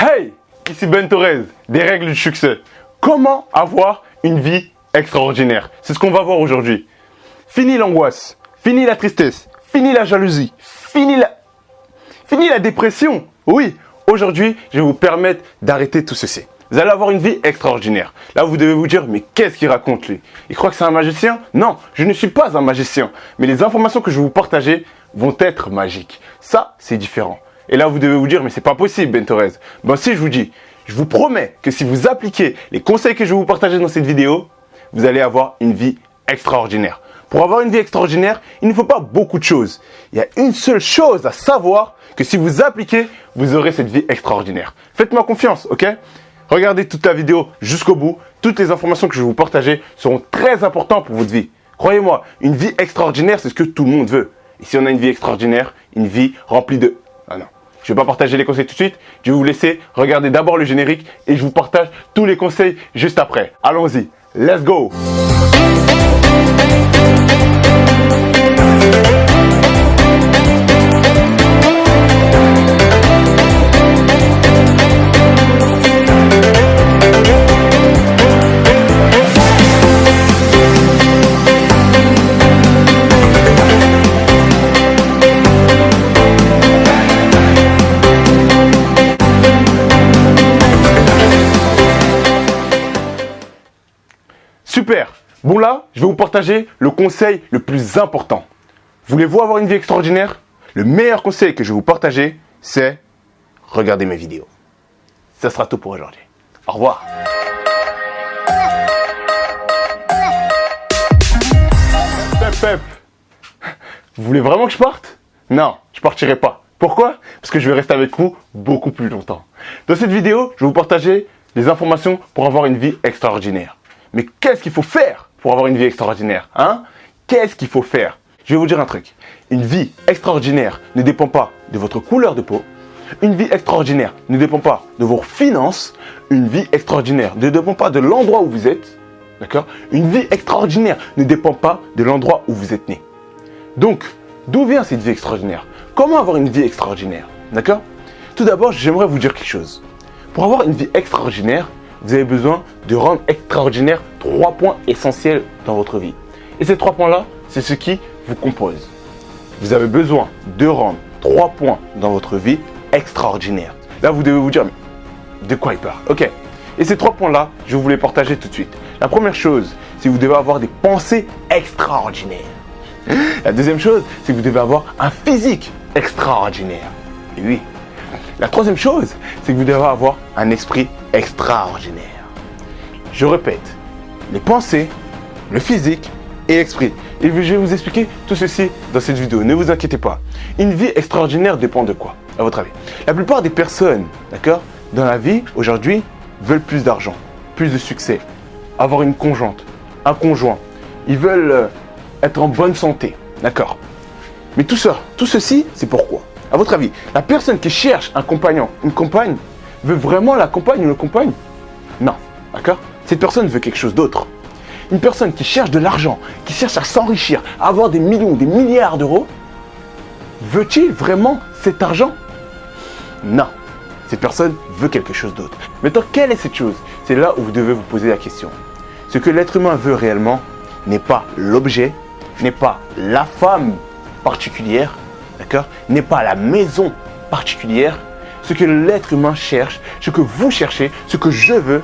Hey, ici Ben Torres, des règles du succès. Comment avoir une vie extraordinaire? C'est ce qu'on va voir aujourd'hui. Fini l'angoisse, fini la tristesse, fini la jalousie, fini la dépression. Oui, aujourd'hui, je vais vous permettre d'arrêter tout ceci. Vous allez avoir une vie extraordinaire. Là, vous devez vous dire, mais qu'est-ce qu'il raconte lui? Il croit que c'est un magicien? Non, je ne suis pas un magicien. Mais les informations que je vais vous partager vont être magiques. Ça, c'est différent. Et là, vous devez vous dire, mais c'est pas possible, Ben Torres. Ben si, je vous dis, je vous promets que si vous appliquez les conseils que je vais vous partager dans cette vidéo, vous allez avoir une vie extraordinaire. Pour avoir une vie extraordinaire, il ne faut pas beaucoup de choses. Il y a une seule chose à savoir, que si vous appliquez, vous aurez cette vie extraordinaire. Faites-moi confiance, ok? Regardez toute la vidéo jusqu'au bout. Toutes les informations que je vais vous partager seront très importantes pour votre vie. Croyez-moi, une vie extraordinaire, c'est ce que tout le monde veut. Et si on a une vie extraordinaire, une vie remplie de... Ah non, je ne vais pas partager les conseils tout de suite. Je vais vous laisser regarder d'abord le générique et je vous partage tous les conseils juste après. Allons-y, let's go! Super. Bon là, je vais vous partager le conseil le plus important. Voulez-vous avoir une vie extraordinaire? Le meilleur conseil que je vais vous partager, c'est regarder mes vidéos. Ça sera tout pour aujourd'hui. Au revoir. Pep. Vous voulez vraiment que je parte? Non, je partirai pas. Pourquoi? Parce que je vais rester avec vous beaucoup plus longtemps. Dans cette vidéo, je vais vous partager les informations pour avoir une vie extraordinaire. Mais qu'est-ce qu'il faut faire pour avoir une vie extraordinaire, hein? Qu'est-ce qu'il faut faire? Je vais vous dire un truc. Une vie extraordinaire ne dépend pas de votre couleur de peau. Une vie extraordinaire ne dépend pas de vos finances. Une vie extraordinaire ne dépend pas de l'endroit où vous êtes. D'accord? Une vie extraordinaire ne dépend pas de l'endroit où vous êtes né. Donc, d'où vient cette vie extraordinaire? Comment avoir une vie extraordinaire? D'accord? Tout d'abord, j'aimerais vous dire quelque chose. Pour avoir une vie extraordinaire, vous avez besoin de rendre extraordinaire 3 points essentiels dans votre vie. Et ces 3 points-là, c'est ce qui vous compose. Vous avez besoin de rendre 3 points dans votre vie extraordinaires. Là, vous devez vous dire, mais de quoi il parle? Ok. Et ces 3 points-là, je vais vous les partager tout de suite. La première chose, c'est que vous devez avoir des pensées extraordinaires. La deuxième chose, c'est que vous devez avoir un physique extraordinaire. Et oui. La troisième chose, c'est que vous devez avoir un esprit extraordinaire. Je répète, les pensées, le physique et l'esprit. Et je vais vous expliquer tout ceci dans cette vidéo. Ne vous inquiétez pas. Une vie extraordinaire dépend de quoi, à votre avis? La plupart des personnes, d'accord, dans la vie, aujourd'hui, veulent plus d'argent, plus de succès, avoir une conjointe, un conjoint. Ils veulent être en bonne santé, d'accord? Mais tout ça, tout ceci, c'est pourquoi? À votre avis, la personne qui cherche un compagnon, une compagne, veut vraiment la compagne ou le compagne? Non, d'accord? Cette personne veut quelque chose d'autre. Une personne qui cherche de l'argent, qui cherche à s'enrichir, à avoir des millions, des milliards d'euros, veut-il vraiment cet argent? Non, cette personne veut quelque chose d'autre. Maintenant, quelle est cette chose? C'est là où vous devez vous poser la question. Ce que l'être humain veut réellement n'est pas l'objet, n'est pas la femme particulière, d'accord? N'est pas la maison particulière. Ce que l'être humain cherche, ce que vous cherchez, ce que je veux,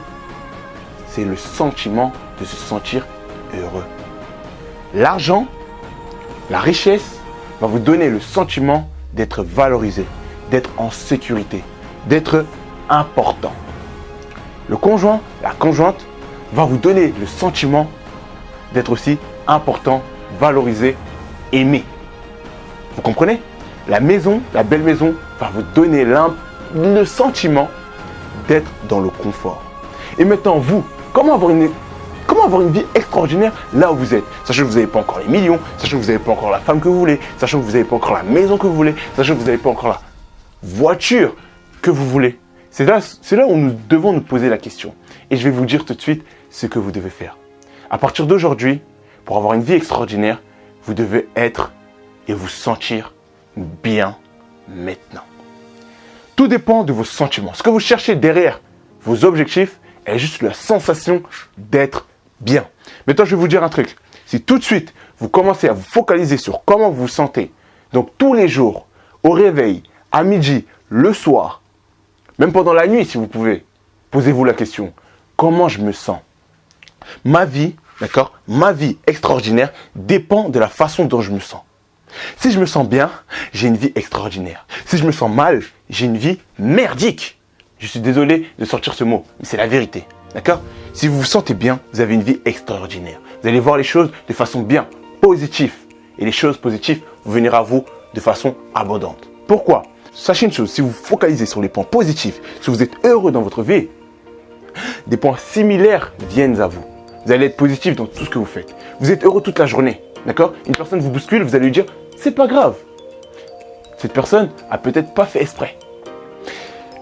c'est le sentiment de se sentir heureux. L'argent, la richesse va vous donner le sentiment d'être valorisé, d'être en sécurité, d'être important. Le conjoint, la conjointe va vous donner le sentiment d'être aussi important, valorisé, aimé. Vous comprenez? La maison, la belle maison, va vous donner le sentiment d'être dans le confort. Et maintenant, vous, comment avoir une vie extraordinaire là où vous êtes? Sachant que vous n'avez pas encore les millions, sachant que vous n'avez pas encore la femme que vous voulez, sachant que vous n'avez pas encore la maison que vous voulez, sachant que vous n'avez pas encore la voiture que vous voulez. C'est là où nous devons nous poser la question. Et je vais vous dire tout de suite ce que vous devez faire. À partir d'aujourd'hui, pour avoir une vie extraordinaire, vous devez être et vous sentir bien maintenant. Tout dépend de vos sentiments. Ce que vous cherchez derrière vos objectifs est juste la sensation d'être bien. Maintenant, je vais vous dire un truc. Si tout de suite, vous commencez à vous focaliser sur comment vous vous sentez, donc tous les jours, au réveil, à midi, le soir, même pendant la nuit si vous pouvez, posez-vous la question, comment je me sens? Ma vie, d'accord, ma vie extraordinaire dépend de la façon dont je me sens. Si je me sens bien, j'ai une vie extraordinaire. Si je me sens mal, j'ai une vie merdique. Je suis désolé de sortir ce mot, mais c'est la vérité. D'accord? Si vous vous sentez bien, vous avez une vie extraordinaire. Vous allez voir les choses de façon bien, positive. Et les choses positives vont venir à vous de façon abondante. Pourquoi? Sachez une chose, si vous vous focalisez sur les points positifs, si vous êtes heureux dans votre vie, des points similaires viennent à vous. Vous allez être positif dans tout ce que vous faites. Vous êtes heureux toute la journée. D'accord? Une personne vous bouscule, vous allez lui dire « c'est pas grave ». Cette personne a peut-être pas fait exprès.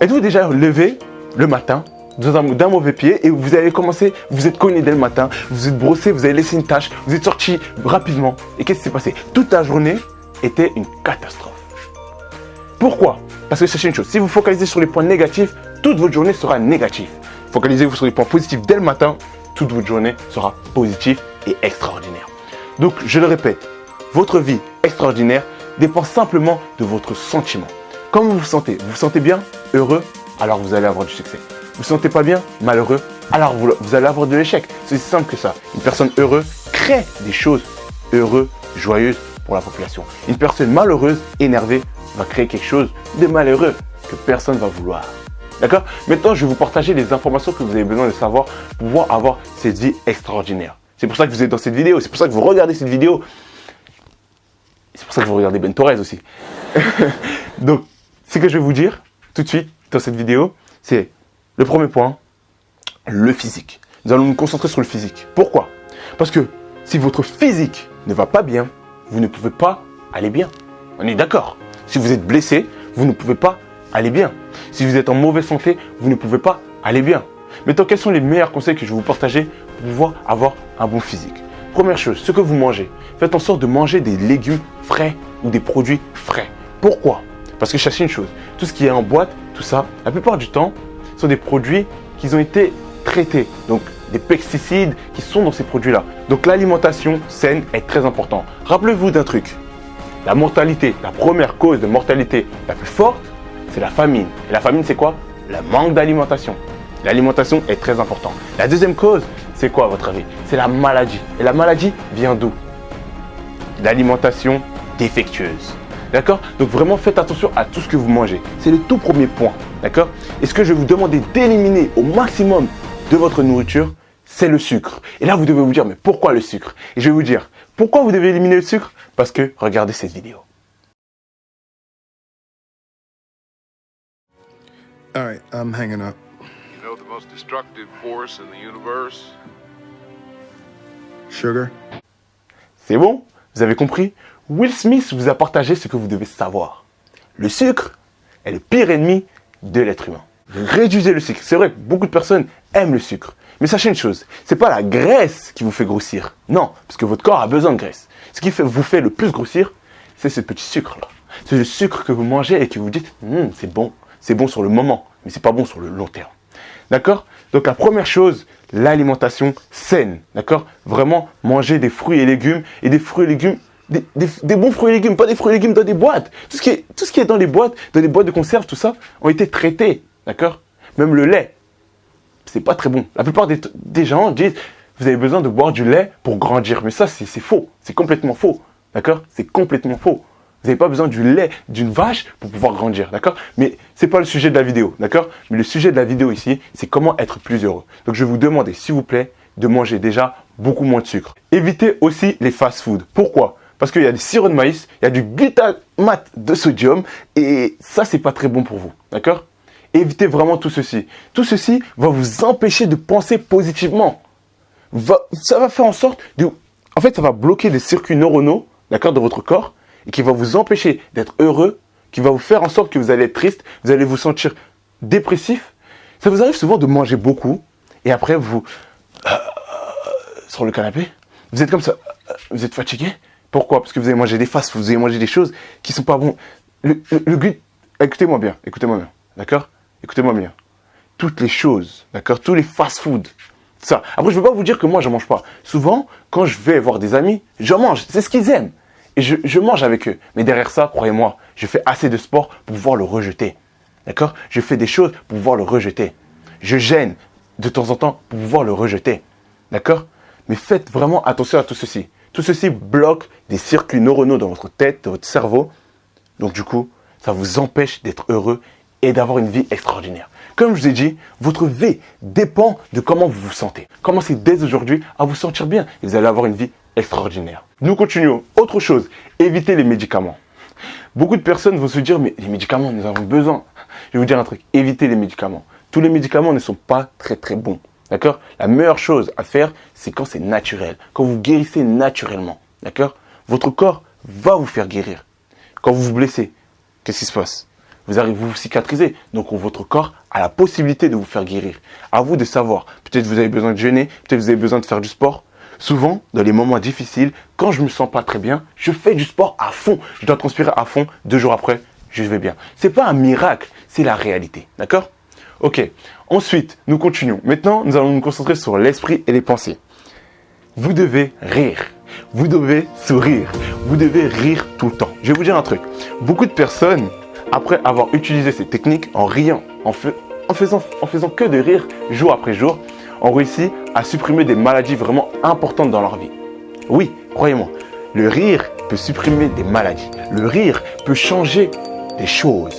Êtes-vous déjà levé le matin d'un mauvais pied et vous avez commencé, vous êtes cogné dès le matin, vous êtes brossé, vous avez laissé une tâche, vous êtes sorti rapidement. Et qu'est-ce qui s'est passé? Toute la journée était une catastrophe. Pourquoi? Parce que sachez une chose, si vous focalisez sur les points négatifs, toute votre journée sera négative. Focalisez-vous sur les points positifs dès le matin, toute votre journée sera positive et extraordinaire. Donc, je le répète, votre vie extraordinaire dépend simplement de votre sentiment. Comment vous vous sentez? Vous vous sentez bien? Heureux? Alors vous allez avoir du succès. Vous vous sentez pas bien? Malheureux? Alors vous allez avoir de l'échec. C'est aussi simple que ça. Une personne heureuse crée des choses heureuses, joyeuses pour la population. Une personne malheureuse, énervée, va créer quelque chose de malheureux que personne ne va vouloir. D'accord? Maintenant, je vais vous partager les informations que vous avez besoin de savoir pour pouvoir avoir cette vie extraordinaire. C'est pour ça que vous êtes dans cette vidéo. C'est pour ça que vous regardez cette vidéo. C'est pour ça que vous regardez Ben Torres aussi. Donc, ce que je vais vous dire tout de suite dans cette vidéo, c'est le premier point, le physique. Nous allons nous concentrer sur le physique. Pourquoi? Parce que si votre physique ne va pas bien, vous ne pouvez pas aller bien. On est d'accord. Si vous êtes blessé, vous ne pouvez pas aller bien. Si vous êtes en mauvaise santé, vous ne pouvez pas aller bien. Maintenant, quels sont les meilleurs conseils que je vais vous partager pour pouvoir avoir un bon physique? Première chose, ce que vous mangez. Faites en sorte de manger des légumes frais ou des produits frais. Pourquoi? Parce que sachez une chose, tout ce qui est en boîte, tout ça, la plupart du temps, sont des produits qui ont été traités. Donc, des pesticides qui sont dans ces produits-là. Donc, l'alimentation saine est très importante. Rappelez-vous d'un truc. La mortalité, la première cause de mortalité la plus forte, c'est la famine. Et la famine, c'est quoi? Le manque d'alimentation. L'alimentation est très importante. La deuxième cause, c'est quoi à votre avis? C'est la maladie. Et la maladie vient d'où? L'alimentation défectueuse. D'accord? Donc vraiment, faites attention à tout ce que vous mangez. C'est le tout premier point. D'accord? Et ce que je vais vous demander d'éliminer au maximum de votre nourriture, c'est le sucre. Et là, vous devez vous dire, mais pourquoi le sucre? Et je vais vous dire, pourquoi vous devez éliminer le sucre? Parce que regardez cette vidéo. All right, I'm hanging up. You know the most destructive force in the universe? Sugar? C'est bon? Vous avez compris? Will Smith vous a partagé ce que vous devez savoir. Le sucre est le pire ennemi de l'être humain. Réduisez le sucre. C'est vrai que beaucoup de personnes aiment le sucre. Mais sachez une chose, c'est pas la graisse qui vous fait grossir. Non, parce que votre corps a besoin de graisse. Ce qui vous fait le plus grossir, c'est ce petit sucre-là. C'est le sucre que vous mangez et que vous dites, c'est bon. C'est bon sur le moment, mais c'est pas bon sur le long terme. D'accord? Donc la première chose, l'alimentation saine. D'accord? Vraiment manger des fruits et légumes et des fruits et légumes, des bons fruits et légumes, pas des fruits et légumes dans des boîtes. Tout ce qui est dans les boîtes de conserve, tout ça, ont été traités. D'accord? Même le lait, c'est pas très bon. La plupart des gens disent, vous avez besoin de boire du lait pour grandir. Mais ça, c'est faux. C'est complètement faux. D'accord? C'est complètement faux. Vous n'avez pas besoin du lait d'une vache pour pouvoir grandir, d'accord? Mais ce n'est pas le sujet de la vidéo, d'accord? Mais le sujet de la vidéo ici, c'est comment être plus heureux. Donc je vais vous demander, s'il vous plaît, de manger déjà beaucoup moins de sucre. Évitez aussi les fast-foods. Pourquoi? Parce qu'il y a des sirops de maïs, il y a du glutamate de sodium et ça, c'est pas très bon pour vous, d'accord? Évitez vraiment tout ceci. Tout ceci va vous empêcher de penser positivement. Ça va faire en sorte de... En fait, ça va bloquer des circuits neuronaux, d'accord, dans votre corps, et qui va vous empêcher d'être heureux, qui va vous faire en sorte que vous allez être triste, vous allez vous sentir dépressif. Ça vous arrive souvent de manger beaucoup, et après vous, sur le canapé, vous êtes comme ça, vous êtes fatigué. Pourquoi? Parce que vous avez mangé des fast-food, vous avez mangé des choses qui ne sont pas bonnes. Écoutez-moi bien, d'accord? Écoutez-moi bien. Toutes les choses, d'accord? Tous les fast-food, ça. Après, je ne veux pas vous dire que moi, je ne mange pas. Souvent, quand je vais voir des amis, je mange. C'est ce qu'ils aiment. Et je mange avec eux. Mais derrière ça, croyez-moi, je fais assez de sport pour pouvoir le rejeter. D'accord? Je fais des choses pour pouvoir le rejeter. Je gêne de temps en temps pour pouvoir le rejeter. D'accord? Mais faites vraiment attention à tout ceci. Tout ceci bloque des circuits neuronaux dans votre tête, dans votre cerveau. Donc du coup, ça vous empêche d'être heureux et d'avoir une vie extraordinaire. Comme je vous ai dit, votre vie dépend de comment vous vous sentez. Commencez dès aujourd'hui à vous sentir bien et vous allez avoir une vie extraordinaire. Nous continuons. Autre chose, évitez les médicaments. Beaucoup de personnes vont se dire, mais les médicaments, nous avons besoin. Je vais vous dire un truc, évitez les médicaments. Tous les médicaments ne sont pas très bons. D'accord? La meilleure chose à faire, c'est quand c'est naturel. Quand vous guérissez naturellement. D'accord? Votre corps va vous faire guérir. Quand vous vous blessez, qu'est-ce qui se passe? Vous arrivez, vous cicatrisez. Donc votre corps a la possibilité de vous faire guérir. À vous de savoir. Peut-être vous avez besoin de jeûner, peut-être vous avez besoin de faire du sport. Souvent, dans les moments difficiles, quand je me sens pas très bien, je fais du sport à fond. Je dois transpirer à fond. 2 jours après, je vais bien. C'est pas un miracle, c'est la réalité. D'accord? Ok. Ensuite, nous continuons. Maintenant, nous allons nous concentrer sur l'esprit et les pensées. Vous devez rire. Vous devez sourire. Vous devez rire tout le temps. Je vais vous dire un truc. Beaucoup de personnes, après avoir utilisé ces techniques, en riant, en faisant que de rire jour après jour, ont réussi à supprimer des maladies vraiment importantes dans leur vie. Oui, croyez-moi, le rire peut supprimer des maladies. Le rire peut changer des choses.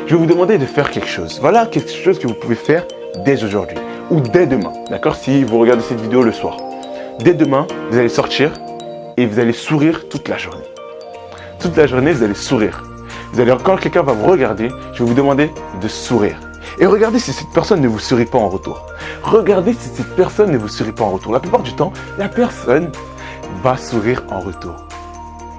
Je vais vous demander de faire quelque chose. Voilà quelque chose que vous pouvez faire dès aujourd'hui ou dès demain. D'accord? Si vous regardez cette vidéo le soir. Dès demain, vous allez sortir et vous allez sourire toute la journée. Toute la journée, vous allez sourire. Vous allez, quand quelqu'un va vous regarder, je vais vous demander de sourire. Et regardez si cette personne ne vous sourit pas en retour. Regardez si cette personne ne vous sourit pas en retour. La plupart du temps, la personne va sourire en retour.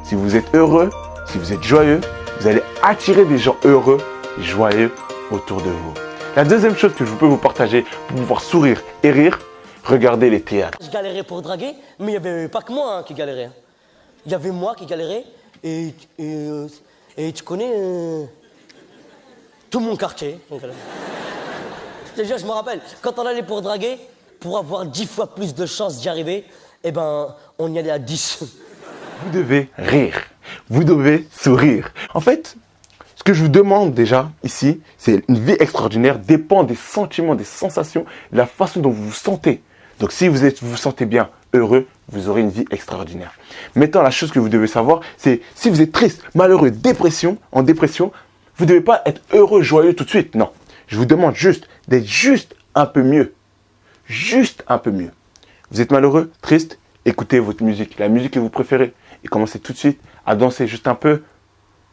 Si vous êtes heureux, si vous êtes joyeux, vous allez attirer des gens heureux et joyeux autour de vous. La deuxième chose que je peux vous partager pour pouvoir sourire et rire, regardez les théâtres. Je galérais pour draguer, mais il n'y avait pas que moi qui galérais. Il y avait moi qui galérais et tu connais tout mon quartier. Déjà, je me rappelle, quand on allait pour draguer, pour avoir 10 fois plus de chances d'y arriver, eh ben, on y allait à 10. Vous devez rire. Vous devez sourire. En fait, ce que je vous demande déjà ici, c'est une vie extraordinaire dépend des sentiments, des sensations, de la façon dont vous vous sentez. Donc si vous vous sentez bien, heureux, vous aurez une vie extraordinaire. Maintenant, la chose que vous devez savoir, c'est si vous êtes triste, malheureux, en dépression, vous ne devez pas être heureux, joyeux tout de suite. Non. Je vous demande juste d'être juste un peu mieux. Juste un peu mieux. Vous êtes malheureux, triste, écoutez votre musique, la musique que vous préférez. Et commencez tout de suite à danser juste un peu.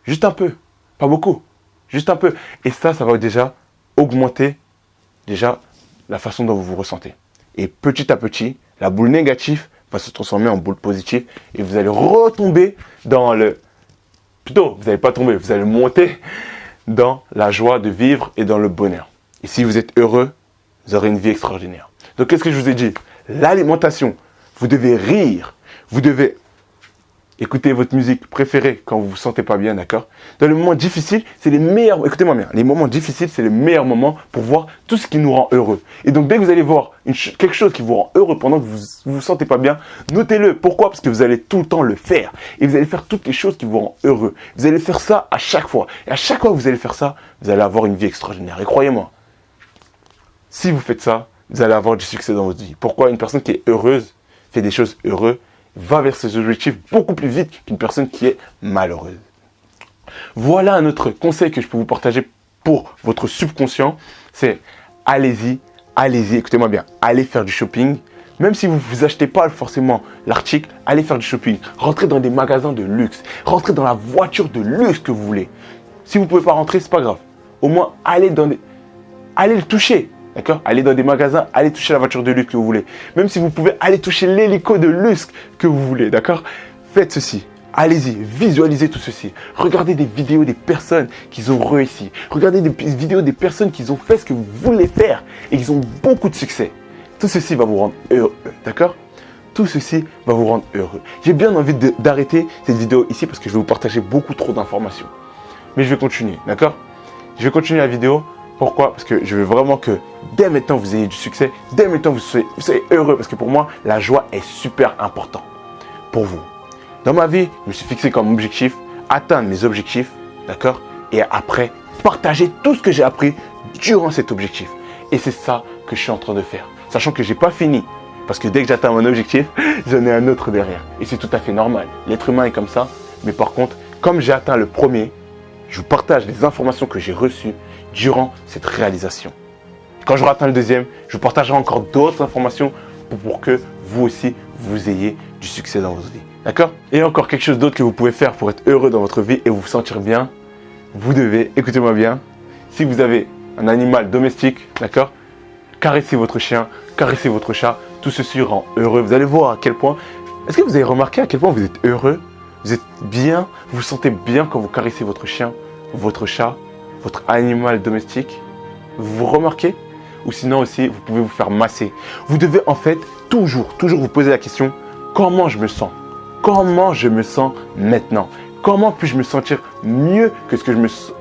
Juste un peu. Pas beaucoup. Juste un peu. Et ça va déjà augmenter déjà la façon dont vous vous ressentez. Et petit à petit, la boule négative va se transformer en boule positive. Et vous allez retomber dans le... Plutôt, vous n'allez pas tomber, vous allez monter dans la joie de vivre et dans le bonheur. Et si vous êtes heureux, vous aurez une vie extraordinaire. Donc, qu'est-ce que je vous ai dit? L'alimentation. Vous devez rire. Vous devez écouter votre musique préférée quand vous vous sentez pas bien, d'accord? Dans les moments difficiles, c'est les meilleurs... Écoutez-moi bien. Les moments difficiles, c'est le meilleur moment pour voir tout ce qui nous rend heureux. Et donc, dès que vous allez voir quelque chose qui vous rend heureux pendant que vous vous sentez pas bien, notez-le. Pourquoi? Parce que vous allez tout le temps le faire. Et vous allez faire toutes les choses qui vous rendent heureux. Vous allez faire ça à chaque fois. Et à chaque fois que vous allez faire ça, vous allez avoir une vie extraordinaire. Et croyez-moi, si vous faites ça, vous allez avoir du succès dans votre vie. Pourquoi? Une personne qui est heureuse fait des choses heureuses, va vers ses objectifs beaucoup plus vite qu'une personne qui est malheureuse. Voilà un autre conseil que je peux vous partager pour votre subconscient, c'est allez-y, écoutez-moi bien, allez faire du shopping. Même si vous ne vous achetez pas forcément l'article, allez faire du shopping. Rentrez dans des magasins de luxe. Rentrez dans la voiture de luxe que vous voulez. Si vous ne pouvez pas rentrer, c'est pas grave. Au moins, allez le toucher. D'accord? Allez dans des magasins, allez toucher la voiture de luxe que vous voulez. Même si vous pouvez aller toucher l'hélico de luxe que vous voulez. D'accord? Faites ceci. Allez-y, visualisez tout ceci. Regardez des vidéos des personnes qui ont réussi. Regardez des vidéos des personnes qui ont fait ce que vous voulez faire et qui ont beaucoup de succès. Tout ceci va vous rendre heureux. D'accord? Tout ceci va vous rendre heureux. J'ai bien envie d'arrêter cette vidéo ici parce que je vais vous partager beaucoup trop d'informations. Mais je vais continuer. D'accord? Je vais continuer la vidéo Pourquoi? Parce que je veux vraiment que dès maintenant vous ayez du succès, dès maintenant vous soyez heureux. Parce que pour moi, la joie est super importante pour vous. Dans ma vie, je me suis fixé comme objectif atteindre mes objectifs, d'accord? Et après, partager tout ce que j'ai appris durant cet objectif. Et c'est ça que je suis en train de faire. Sachant que je n'ai pas fini. Parce que dès que j'atteins mon objectif, j'en ai un autre derrière. Et c'est tout à fait normal. L'être humain est comme ça. Mais par contre, comme j'ai atteint le premier, je vous partage les informations que j'ai reçues durant cette réalisation. Quand j'aurai atteint le deuxième, je vous partagerai encore d'autres informations pour que vous aussi, vous ayez du succès dans votre vie. D'accord? Et encore quelque chose d'autre que vous pouvez faire pour être heureux dans votre vie et vous sentir bien. Vous devez, écoutez-moi bien, si vous avez un animal domestique, d'accord? Caressez votre chien, caressez votre chat, tout ceci rend heureux. Vous allez voir à quel point, est-ce que vous avez remarqué à quel point vous êtes heureux? Vous êtes bien, vous vous sentez bien quand vous caressez votre chien, votre chat, votre animal domestique? Vous remarquez? Ou sinon aussi, vous pouvez vous faire masser. Vous devez en fait toujours vous poser la question, comment je me sens? Comment je me sens maintenant? Comment puis-je me sentir mieux que ce que je me sens?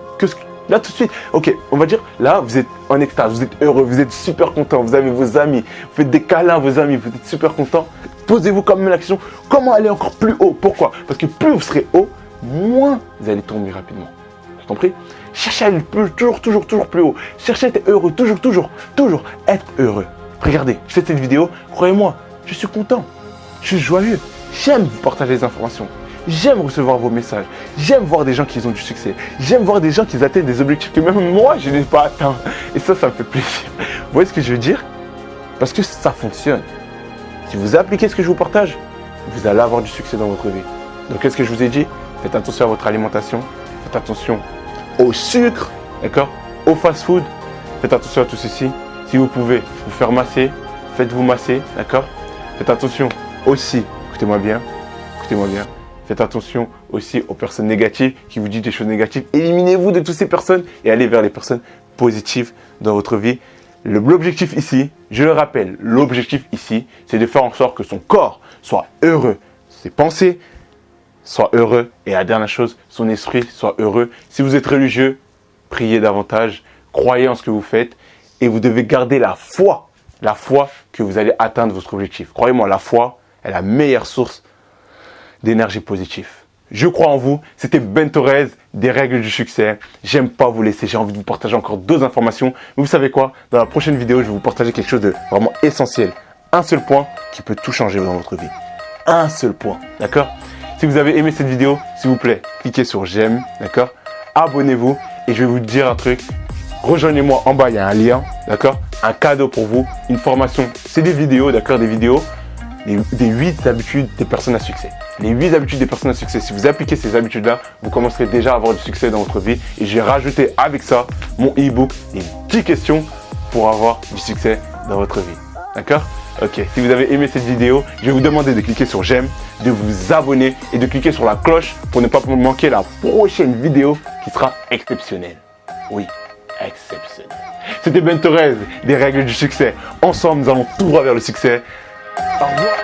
Là tout de suite, ok, on va dire, là vous êtes en extase, vous êtes heureux, vous êtes super content, vous avez vos amis, vous faites des câlins à vos amis, vous êtes super content. Posez-vous quand même la question, comment aller encore plus haut? Pourquoi? Parce que plus vous serez haut, moins vous allez tomber rapidement. Vous avez compris? Cherchez à aller toujours plus haut. Cherchez à être heureux, toujours être heureux. Regardez, je fais cette vidéo, croyez-moi, je suis content, je suis joyeux. J'aime vous partager les informations. J'aime recevoir vos messages. J'aime voir des gens qui ont du succès. J'aime voir des gens qui atteignent des objectifs que même moi, je n'ai pas atteints. Et ça me fait plaisir. Vous voyez ce que je veux dire? Parce que ça fonctionne. Si vous appliquez ce que je vous partage, vous allez avoir du succès dans votre vie. Donc, qu'est-ce que je vous ai dit? Faites attention à votre alimentation. Faites attention au sucre, d'accord? Au fast-food. Faites attention à tout ceci. Si vous pouvez vous faire masser, faites-vous masser, d'accord? Faites attention aussi, écoutez-moi bien. Faites attention aussi aux personnes négatives qui vous disent des choses négatives. Éliminez-vous de toutes ces personnes et allez vers les personnes positives dans votre vie. L'objectif ici, je le rappelle, l'objectif ici, c'est de faire en sorte que son corps soit heureux. Ses pensées soient heureux. Et la dernière chose, son esprit soit heureux. Si vous êtes religieux, priez davantage, croyez en ce que vous faites et vous devez garder la foi que vous allez atteindre votre objectif. Croyez-moi, la foi est la meilleure source d'énergie positive. Je crois en vous. C'était Ben Torres, des règles du succès. J'aime pas vous laisser. J'ai envie de vous partager encore d'autres informations. Mais vous savez quoi? Dans la prochaine vidéo, je vais vous partager quelque chose de vraiment essentiel. Un seul point qui peut tout changer dans votre vie. Un seul point. D'accord? Si vous avez aimé cette vidéo, s'il vous plaît, cliquez sur j'aime. D'accord? Abonnez-vous. Et je vais vous dire un truc. Rejoignez-moi en bas, il y a un lien. D'accord? Un cadeau pour vous. Une formation. C'est des vidéos. D'accord? Des vidéos. Des 8 habitudes des personnes à succès. Les 8 habitudes des personnes à succès. Si vous appliquez ces habitudes-là, vous commencerez déjà à avoir du succès dans votre vie. Et j'ai rajouté avec ça mon e-book, les 10 questions pour avoir du succès dans votre vie. D'accord? Ok, si vous avez aimé cette vidéo, je vais vous demander de cliquer sur j'aime, de vous abonner et de cliquer sur la cloche pour ne pas manquer la prochaine vidéo qui sera exceptionnelle. Oui, exceptionnelle. C'était Ben Torres, des règles du succès. Ensemble, nous allons tout droit vers le succès. Au revoir.